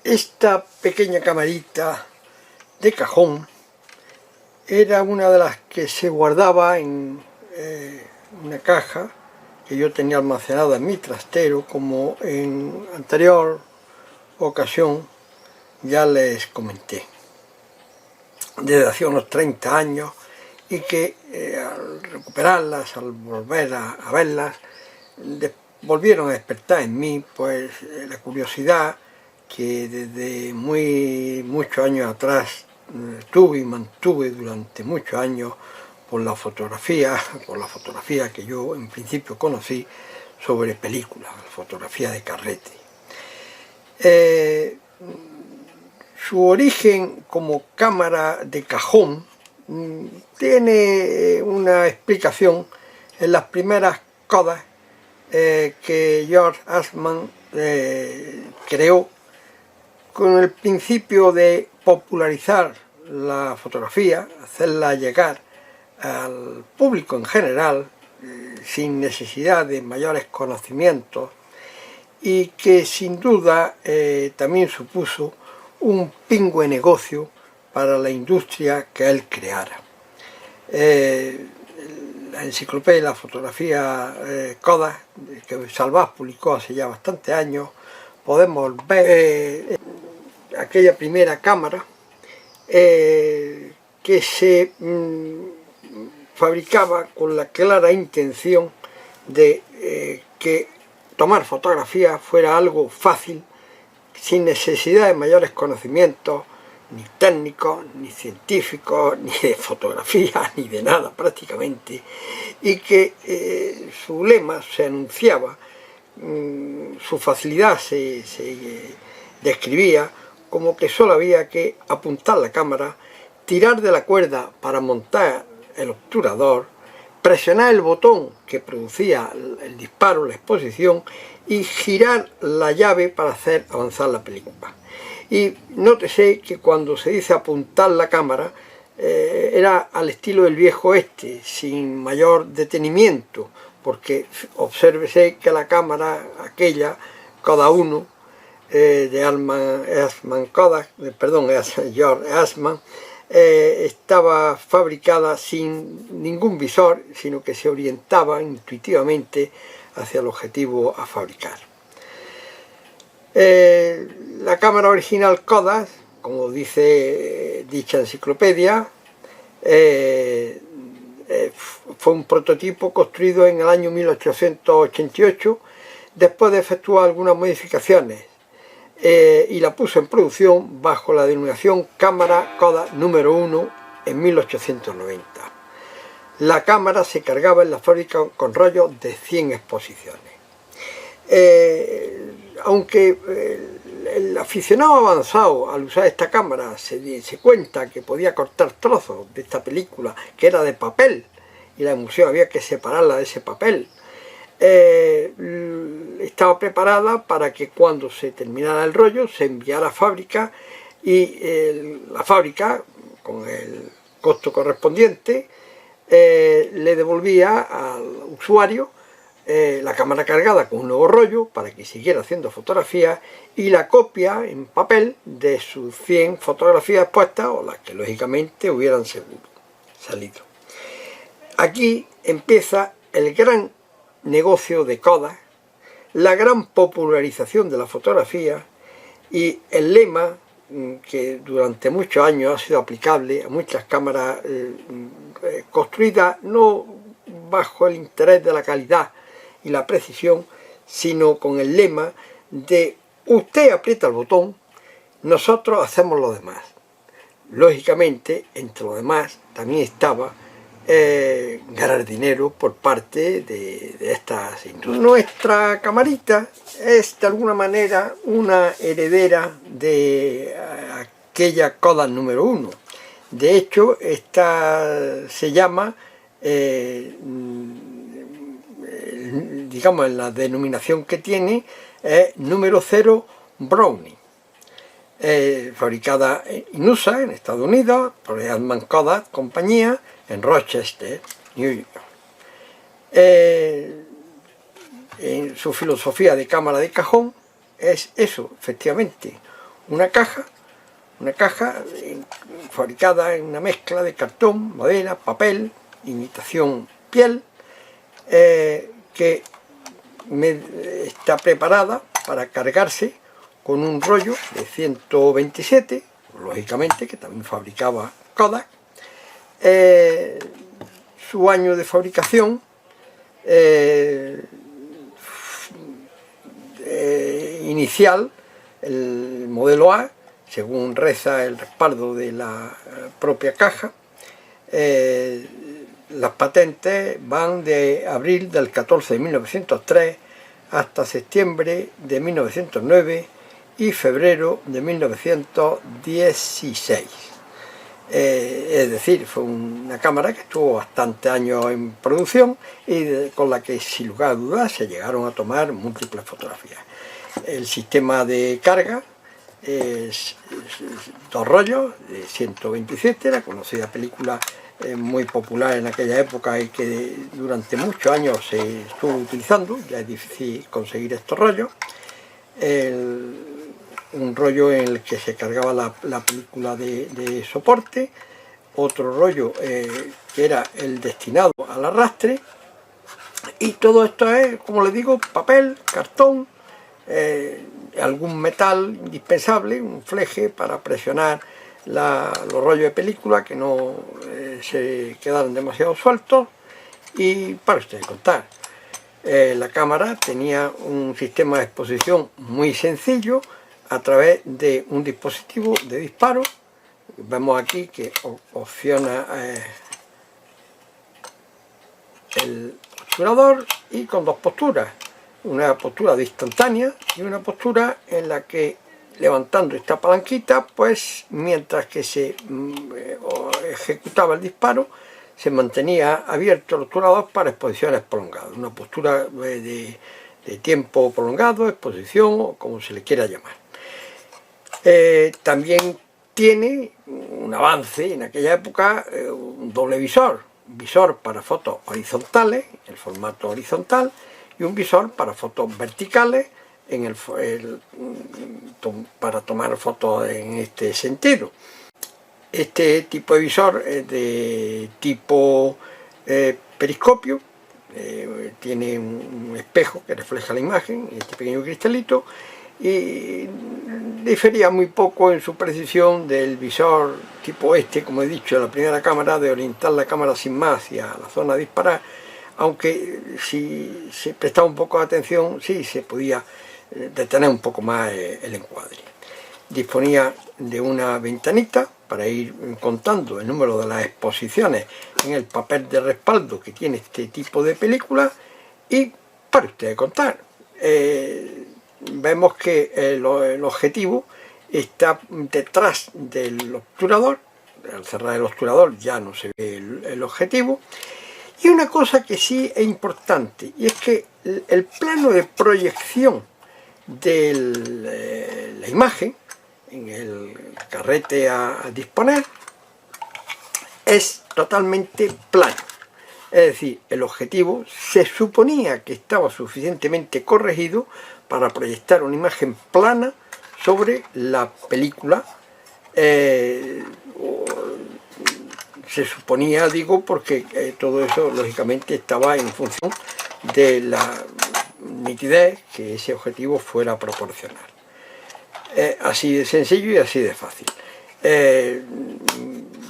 Esta pequeña camarita de cajón era una de las que se guardaba en una caja que yo tenía almacenada en mi trastero, como en anterior ocasión ya les comenté, desde hace unos 30 años, y que al recuperarlas, al volver a verlas, volvieron a despertar en mí pues la curiosidad que desde muchos años atrás tuve y mantuve durante muchos años por la fotografía que yo en principio conocí sobre películas, fotografía de carrete. Su origen como cámara de cajón tiene una explicación en las primeras Kodak que George Eastman creó con el principio de popularizar la fotografía, hacerla llegar al público en general sin necesidad de mayores conocimientos, y que sin duda también supuso un pingüe negocio para la industria que él creara. La enciclopedia de la fotografía Kodak, que Salvaz publicó hace ya bastantes años, podemos ver aquella primera cámara que se fabricaba con la clara intención de que tomar fotografías fuera algo fácil, sin necesidad de mayores conocimientos, ni técnicos, ni científicos, ni de fotografía, ni de nada prácticamente, y que su lema se anunciaba, su facilidad se describía como que solo había que apuntar la cámara, tirar de la cuerda para montar el obturador, presionar el botón que producía el disparo, la exposición, y girar la llave para hacer avanzar la película. Y nótese que cuando se dice apuntar la cámara, era al estilo del viejo oeste, sin mayor detenimiento, porque obsérvese que la cámara aquella, Kodak 1, de George Eastman, estaba fabricada sin ningún visor, sino que se orientaba intuitivamente hacia el objetivo a fabricar. La cámara original Kodak, como dice dicha enciclopedia, fue un prototipo construido en el año 1888, después de efectuar algunas modificaciones, y la puso en producción bajo la denominación cámara Kodak número 1 en 1890. La cámara se cargaba en la fábrica con rollos de 100 exposiciones. Aunque el aficionado avanzado al usar esta cámara se cuenta que podía cortar trozos de esta película, que era de papel, y la emulsión había que separarla de ese papel, estaba preparada para que cuando se terminara el rollo se enviara a fábrica, y la fábrica, con el costo correspondiente, le devolvía al usuario la cámara cargada con un nuevo rollo para que siguiera haciendo fotografías, y la copia en papel de sus 100 fotografías expuestas, o las que lógicamente hubieran salido. Aquí empieza el gran negocio de Kodak, la gran popularización de la fotografía, y el lema que durante muchos años ha sido aplicable a muchas cámaras construidas no bajo el interés de la calidad y la precisión, sino con el lema de usted aprieta el botón, nosotros hacemos lo demás. Lógicamente, entre lo demás también estaba ganar dinero por parte de estas industrias. Nuestra camarita es de alguna manera una heredera de aquella Kodak número 1. De hecho, esta se llama, digamos, en la denominación que tiene, número 0 Brownie. Fabricada en USA, en Estados Unidos, por Eastman Kodak compañía, en Rochester, New York. En su filosofía de cámara de cajón es eso, efectivamente, una caja fabricada en una mezcla de cartón, madera, papel, imitación piel, que está preparada para cargarse con un rollo de 127, lógicamente, que también fabricaba Kodak. Su año de fabricación inicial, el modelo A, según reza el respaldo de la propia caja. Las patentes van de abril del 14 de 1903 hasta septiembre de 1909 y febrero de 1916. Es decir, fue una cámara que estuvo bastantes años en producción y con la que, sin lugar a dudas, se llegaron a tomar múltiples fotografías. El sistema de carga es dos rollos de 127, la conocida película muy popular en aquella época y que durante muchos años se estuvo utilizando. Ya es difícil conseguir estos rollos. Un rollo en el que se cargaba la película de soporte, otro rollo que era el destinado al arrastre, y todo esto es, como les digo, papel, cartón, algún metal indispensable, un fleje para presionar los rollos de película que no se quedaran demasiado sueltos. Y para ustedes contar, la cámara tenía un sistema de exposición muy sencillo a través de un dispositivo de disparo. Vemos aquí que opciona el obturador, y con dos posturas, una postura de instantánea y una postura en la que, levantando esta palanquita, pues mientras que se ejecutaba el disparo, se mantenía abierto el obturador para exposiciones prolongadas, una postura de tiempo prolongado, exposición o como se le quiera llamar. También tiene un avance en aquella época, un doble visor para fotos horizontales, el formato horizontal, y un visor para fotos verticales, para tomar fotos en este sentido. Este tipo de visor es de tipo periscopio, tiene un espejo que refleja la imagen, este pequeño cristalito, y difería muy poco en su precisión del visor tipo este, como he dicho, de la primera cámara, de orientar la cámara sin más hacia la zona de disparar, aunque si se prestaba un poco de atención, sí se podía detener un poco más el encuadre. Disponía de una ventanita para ir contando el número de las exposiciones en el papel de respaldo que tiene este tipo de película, y para ustedes contar, vemos que el objetivo está detrás del obturador. Al cerrar el obturador ya no se ve el objetivo. Y una cosa que sí es importante, y es que el plano de proyección de la imagen en el carrete a disponer es totalmente plano. Es decir, el objetivo se suponía que estaba suficientemente corregido para proyectar una imagen plana sobre la película. Se suponía, digo, porque todo eso lógicamente estaba en función de la nitidez que ese objetivo fuera a proporcionar. Así de sencillo y así de fácil.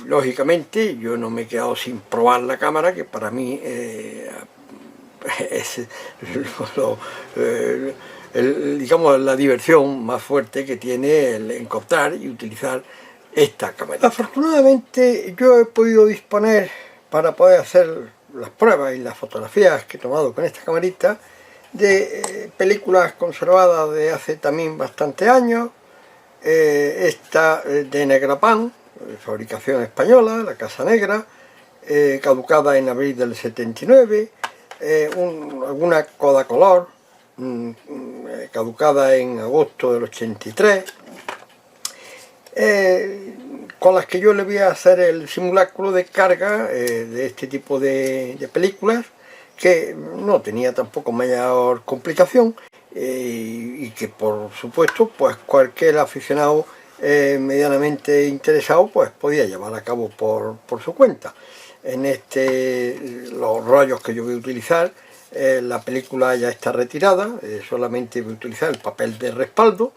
Lógicamente yo no me he quedado sin probar la cámara, que para mí es digamos, la diversión más fuerte que tiene el encontrar y utilizar esta cámara. Afortunadamente yo he podido disponer, para poder hacer las pruebas y las fotografías que he tomado con esta camarita, de películas conservadas de hace también bastantes años. Esta de Negrapan, de fabricación española, la Casa Negra, caducada en abril del 79, alguna Kodacolor, caducada en agosto del 83, con las que yo le voy a hacer el simulacro de carga de este tipo de películas, que no tenía tampoco mayor complicación, y que por supuesto pues cualquier aficionado medianamente interesado pues podía llevar a cabo por su cuenta. En los rollos que yo voy a utilizar, la película ya está retirada, solamente voy a utilizar el papel de respaldo,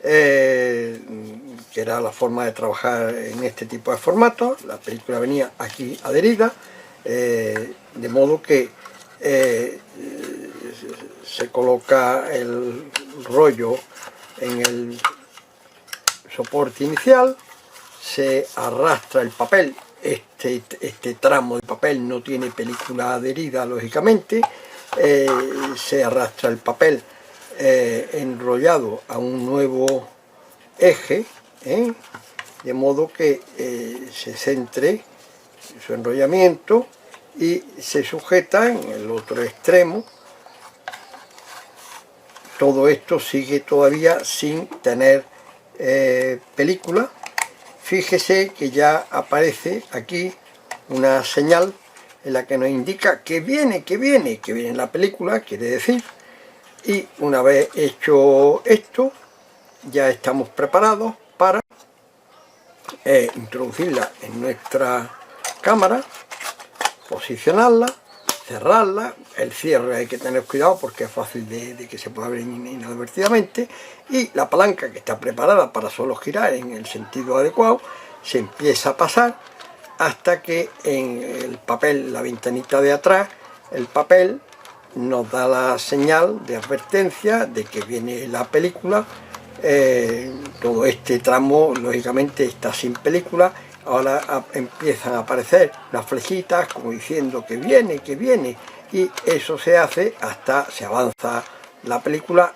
que era la forma de trabajar en este tipo de formatos. La película venía aquí adherida, de modo que se coloca el rollo en el soporte inicial, se arrastra el papel. Este tramo de papel no tiene película adherida, lógicamente. Se arrastra el papel enrollado a un nuevo eje, de modo que se centre su enrollamiento y se sujeta en el otro extremo. Todo esto sigue todavía sin tener película. Fíjese que ya aparece aquí una señal en la que nos indica que viene la película, quiere decir, y una vez hecho esto, ya estamos preparados para introducirla en nuestra cámara, posicionarla, cerrarla. El cierre hay que tener cuidado porque es fácil de que se pueda abrir inadvertidamente, y la palanca, que está preparada para solo girar en el sentido adecuado, se empieza a pasar hasta que en el papel, la ventanita de atrás, el papel nos da la señal de advertencia de que viene la película. Todo este tramo lógicamente está sin película. Ahora empiezan a aparecer las flechitas como diciendo que viene, y eso se hace hasta, se avanza la película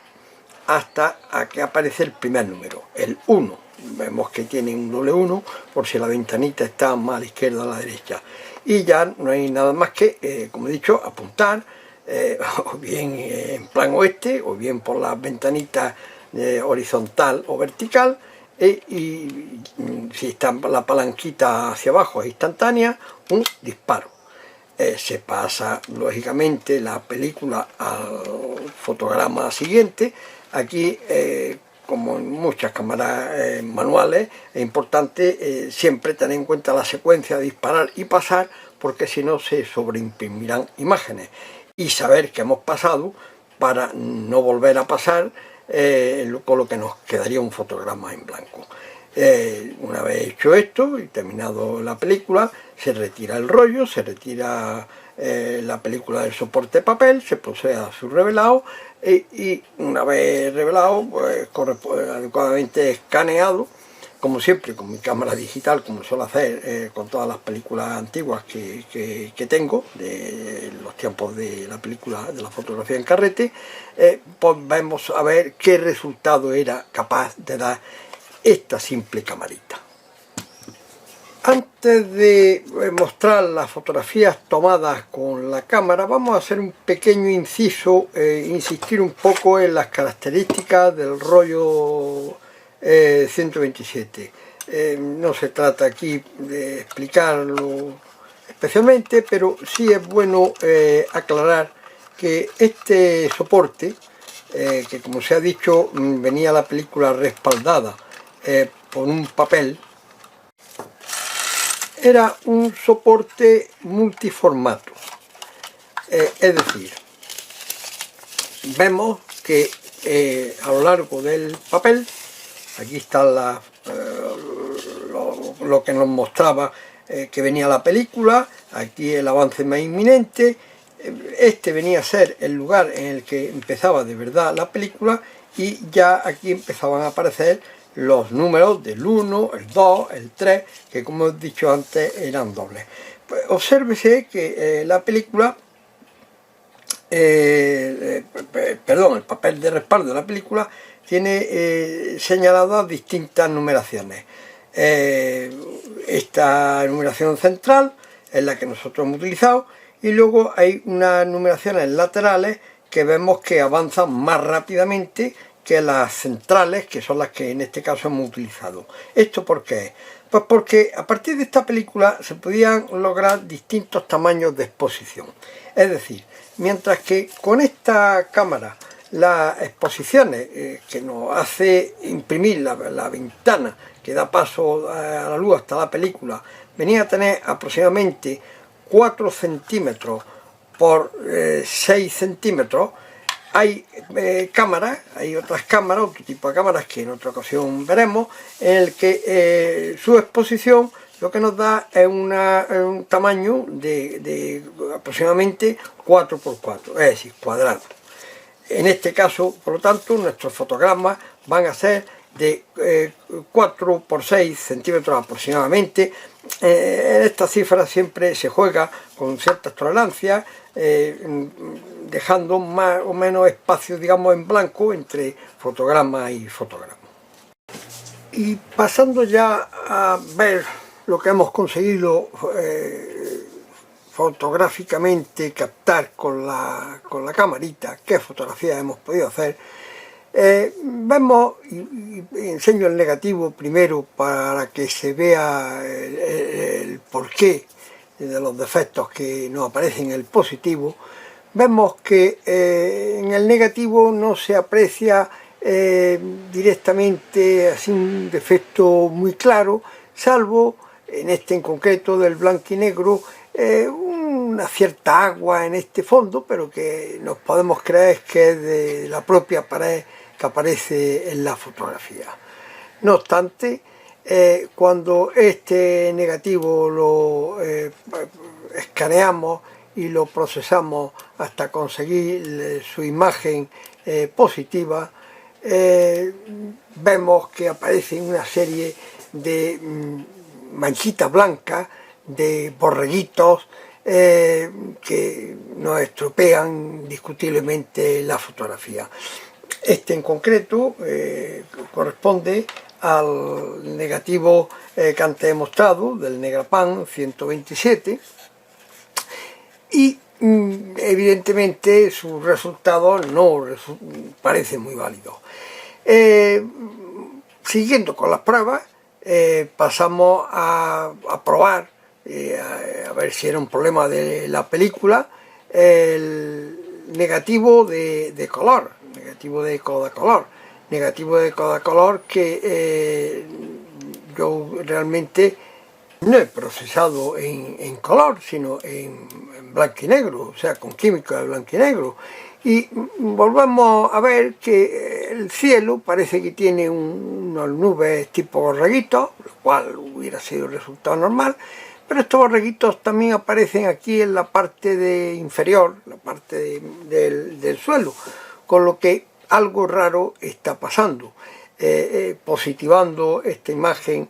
hasta a que aparece el primer número, el 1. Vemos que tiene un doble 1 por si la ventanita está más a la izquierda o a la derecha. Y ya no hay nada más que, como he dicho, apuntar, o bien en plan oeste, o bien por las ventanitas horizontal o vertical, y si está la palanquita hacia abajo es instantánea, un disparo. Se pasa lógicamente la película al fotograma siguiente. Aquí, como en muchas cámaras manuales, es importante siempre tener en cuenta la secuencia de disparar y pasar, porque si no se sobreimprimirán imágenes, y saber que hemos pasado para no volver a pasar, con lo que nos quedaría un fotograma en blanco. Una vez hecho esto y terminado la película, se retira el rollo, se retira la película del soporte de papel, se procede a su revelado, y una vez revelado, pues adecuadamente escaneado, como siempre con mi cámara digital, como suelo hacer con todas las películas antiguas que tengo, de los tiempos de la película, de la fotografía en carrete, pues vamos a ver qué resultado era capaz de dar esta simple camarita. Antes de mostrar las fotografías tomadas con la cámara, vamos a hacer un pequeño inciso, insistir un poco en las características del rollo 127. No se trata aquí de explicarlo especialmente, pero sí es bueno aclarar que este soporte, que como se ha dicho venía la película respaldada por un papel, era un soporte multiformato. Es decir, vemos que a lo largo del papel, aquí está lo que nos mostraba que venía la película, aquí el avance más inminente. Este venía a ser el lugar en el que empezaba de verdad la película, y ya aquí empezaban a aparecer los números del 1, el 2, el 3, que como he dicho antes eran dobles. Pues obsérvese que la película, el papel de respaldo de la película tiene señaladas distintas numeraciones. Esta numeración central es la que nosotros hemos utilizado, y luego hay unas numeraciones laterales que vemos que avanzan más rápidamente que las centrales, que son las que en este caso hemos utilizado. ¿Esto por qué? Pues porque a partir de esta película se podían lograr distintos tamaños de exposición. Es decir, mientras que con esta cámara las exposiciones que nos hace imprimir la ventana que da paso a la luz hasta la película, venía a tener aproximadamente 4 centímetros por 6 centímetros. Hay cámaras, hay otras cámaras, otro tipo de cámaras que en otra ocasión veremos, en el que su exposición lo que nos da es un tamaño de aproximadamente 4 por 4, es decir, cuadrado. En este caso, por lo tanto, nuestros fotogramas van a ser de 4 por 6 centímetros aproximadamente. En esta cifra siempre se juega con ciertas tolerancias, dejando más o menos espacio, digamos, en blanco entre fotograma y fotograma. Y pasando ya a ver lo que hemos conseguido fotográficamente captar con la camarita, qué fotografías hemos podido hacer, vemos, y enseño el negativo primero para que se vea el porqué de los defectos que nos aparecen en el positivo. Vemos que en el negativo no se aprecia directamente así un defecto muy claro, salvo en este en concreto del blanco y negro, una cierta agua en este fondo, pero que nos podemos creer que es de la propia pared que aparece en la fotografía. No obstante, cuando este negativo lo escaneamos y lo procesamos hasta conseguir su imagen positiva, vemos que aparecen una serie de manchitas blancas, de borreguitos que nos estropean indiscutiblemente la fotografía. Este en concreto corresponde al negativo que antes he mostrado, del Negrapan 127, y evidentemente sus resultados no parecen muy válidos. Siguiendo con las pruebas, pasamos a probar, a ver si era un problema de la película, el negativo de color, negativo de Kodacolor que yo realmente no he procesado en color, sino en blanco y negro, o sea, con química de blanco y negro. Y volvemos a ver que el cielo parece que tiene unas nubes tipo borreguitos, lo cual hubiera sido el resultado normal, pero estos borreguitos también aparecen aquí en la parte inferior, la parte del suelo, con lo que algo raro está pasando, positivando esta imagen,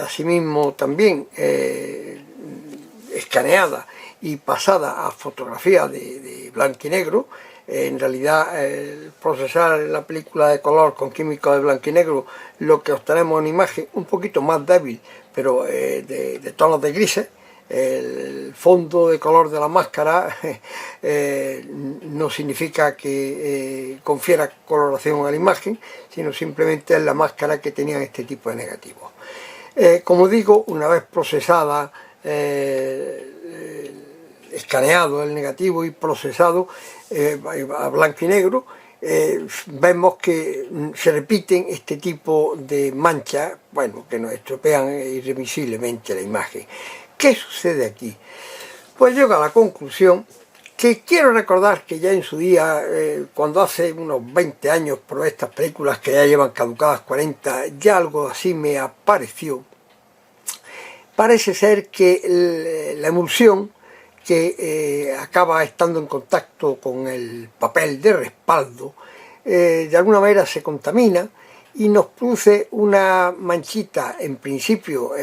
asimismo también escaneada y pasada a fotografía de blanco y negro. En realidad, procesar la película de color con químicos de blanco y negro, lo que obtenemos es una imagen un poquito más débil, pero de tonos de grises. El fondo de color de la máscara no significa que confiera coloración a la imagen, sino simplemente es la máscara que tenían este tipo de negativos. Como digo, una vez procesada, escaneado el negativo y procesado a blanco y negro, vemos que se repiten este tipo de manchas, bueno, que nos estropean irremisiblemente la imagen. ¿Qué sucede aquí? Pues llego a la conclusión que quiero recordar que ya en su día, cuando hace unos 20 años probé estas películas que ya llevan caducadas 40, ya algo así me apareció. Parece ser que la emulsión que acaba estando en contacto con el papel de respaldo, de alguna manera se contamina y nos produce una manchita, en principio,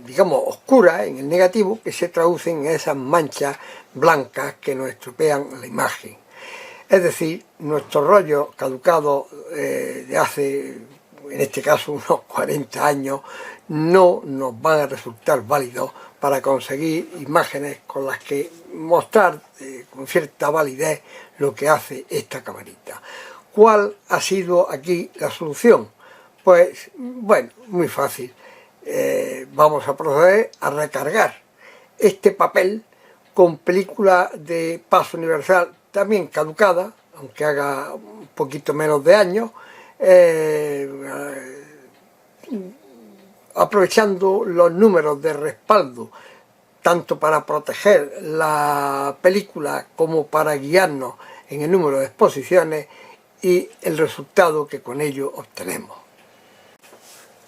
digamos, oscura en el negativo, que se traducen en esas manchas blancas que nos estropean la imagen. Es decir, nuestros rollos caducados de hace, en este caso, unos 40 años, no nos van a resultar válidos para conseguir imágenes con las que mostrar con cierta validez lo que hace esta camarita. ¿Cuál ha sido aquí la solución? Pues, bueno, muy fácil. Vamos a proceder a recargar este papel con película de paso universal también caducada, aunque haga un poquito menos de años, aprovechando los números de respaldo, tanto para proteger la película como para guiarnos en el número de exposiciones y el resultado que con ello obtenemos.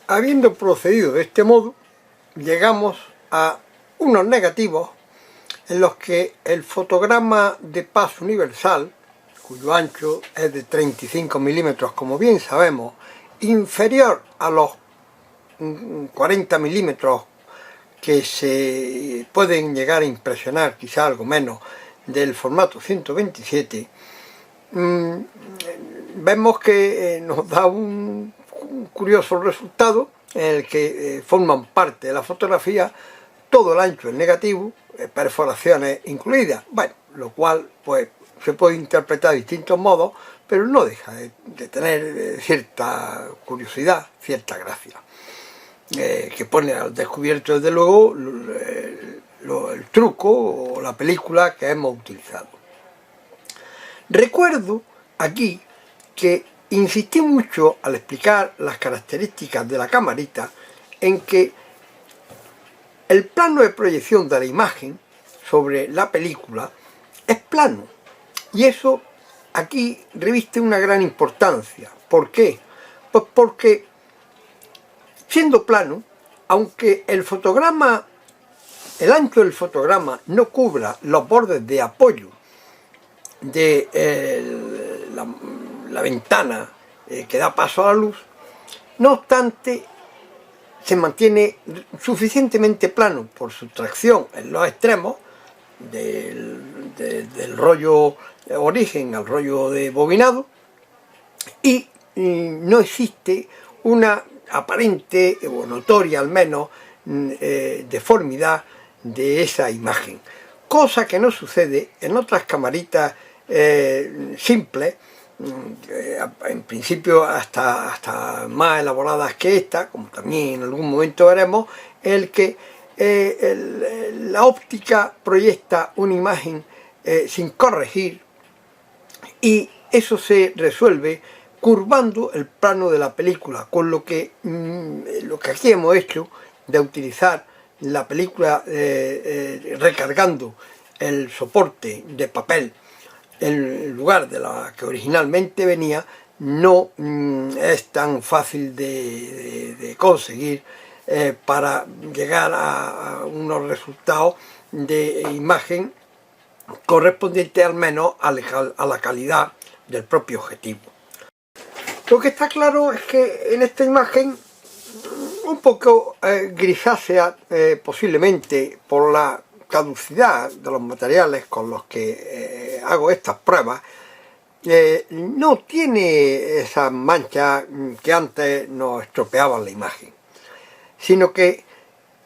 Habiendo procedido de este modo, llegamos a unos negativos en los que el fotograma de paso universal, cuyo ancho es de 35 milímetros, como bien sabemos, inferior a los 40 milímetros que se pueden llegar a impresionar, quizá algo menos, del formato 127, vemos que nos da un curioso resultado en el que forman parte de la fotografía todo el ancho del negativo, perforaciones incluidas, bueno, lo cual pues se puede interpretar de distintos modos, pero no deja de tener cierta curiosidad, cierta gracia, que pone al descubierto desde luego el truco o la película que hemos utilizado. Recuerdo aquí que insistí mucho al explicar las características de la camarita en que el plano de proyección de la imagen sobre la película es plano, y eso aquí reviste una gran importancia. ¿Por qué? Pues porque siendo plano, aunque el ancho del fotograma no cubra los bordes de apoyo de la ventana que da paso a la luz, no obstante se mantiene suficientemente plano por su tracción en los extremos del rollo origen al rollo de bobinado, y no existe una aparente o notoria al menos deformidad de esa imagen, cosa que no sucede en otras camaritas simples, en principio hasta más elaboradas que esta, como también en algún momento veremos, el que la óptica proyecta una imagen sin corregir, y eso se resuelve curvando el plano de la película, con lo que aquí hemos hecho de utilizar la película recargando el soporte de papel en lugar de la que originalmente venía, no es tan fácil de conseguir para llegar a unos resultados de imagen correspondientes al menos a la calidad del propio objetivo. Lo que está claro es que en esta imagen, un poco grisácea posiblemente por la caducidad de los materiales con los que hago estas pruebas, no tiene esas manchas que antes nos estropeaban la imagen, sino que,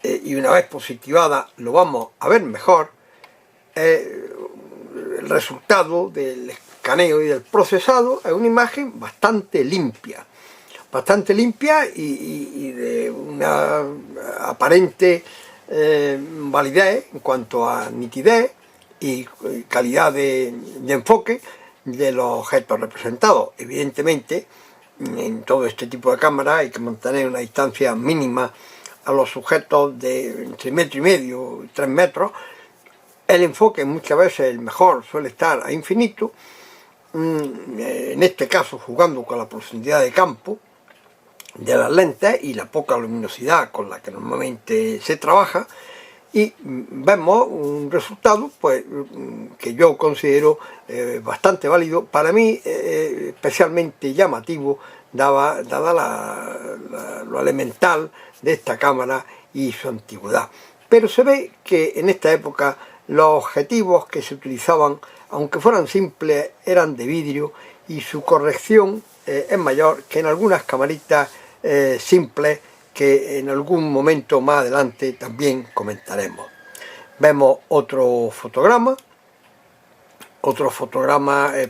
y una vez positivada lo vamos a ver mejor, el resultado del escaneo y del procesado es una imagen bastante limpia y de una aparente validez en cuanto a nitidez y calidad de enfoque de los objetos representados. Evidentemente, en todo este tipo de cámaras hay que mantener una distancia mínima a los sujetos de entre 1,5 metros y 3 metros. El enfoque muchas veces el mejor suele estar a infinito, en este caso jugando con la profundidad de campo de las lentes y la poca luminosidad con la que normalmente se trabaja, y vemos un resultado pues que yo considero bastante válido, para mí especialmente llamativo dada lo elemental de esta cámara y su antigüedad. Pero se ve que en esta época los objetivos que se utilizaban, aunque fueran simples, eran de vidrio, y su corrección es mayor que en algunas camaritas simples que en algún momento más adelante también comentaremos. Vemos otro fotograma,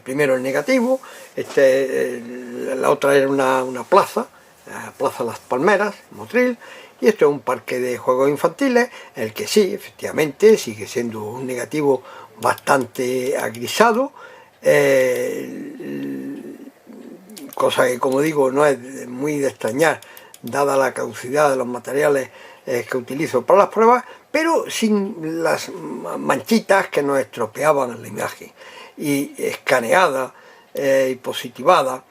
primero el negativo, la otra era una plaza, la Plaza Las Palmeras, Motril, y esto es un parque de juegos infantiles, el que sí, efectivamente, sigue siendo un negativo bastante agrisado. cosa que, como digo, no es muy de extrañar, dada la caducidad de los materiales que utilizo para las pruebas, pero sin las manchitas que nos estropeaban la imagen. Y escaneada y positivada,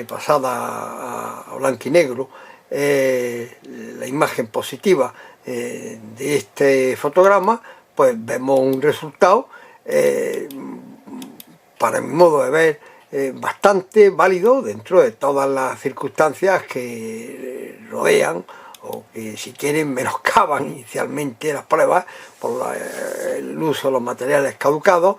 pasada a blanco y negro, la imagen positiva de este fotograma, pues vemos un resultado, para mi modo de ver, bastante válido dentro de todas las circunstancias que rodean o que, si quieren, menoscaban inicialmente las pruebas por el uso de los materiales caducados.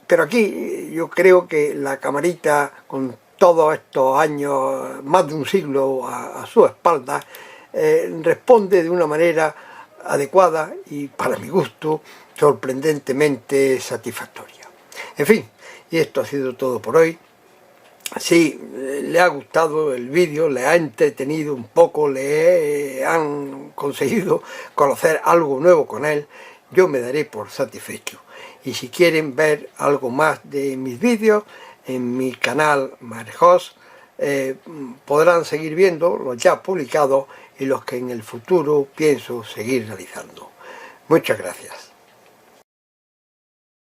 Pero aquí yo creo que la camarita, con todos estos años, más de un siglo a su espalda, responde de una manera adecuada y, para mi gusto, sorprendentemente satisfactoria. En fin, y esto ha sido todo por hoy. Si le ha gustado el vídeo, le ha entretenido un poco, le han conseguido conocer algo nuevo con él, yo me daré por satisfecho. Y si quieren ver algo más de mis vídeos, en mi canal Marejos, podrán seguir viendo los ya publicados y los que en el futuro pienso seguir realizando. Muchas gracias.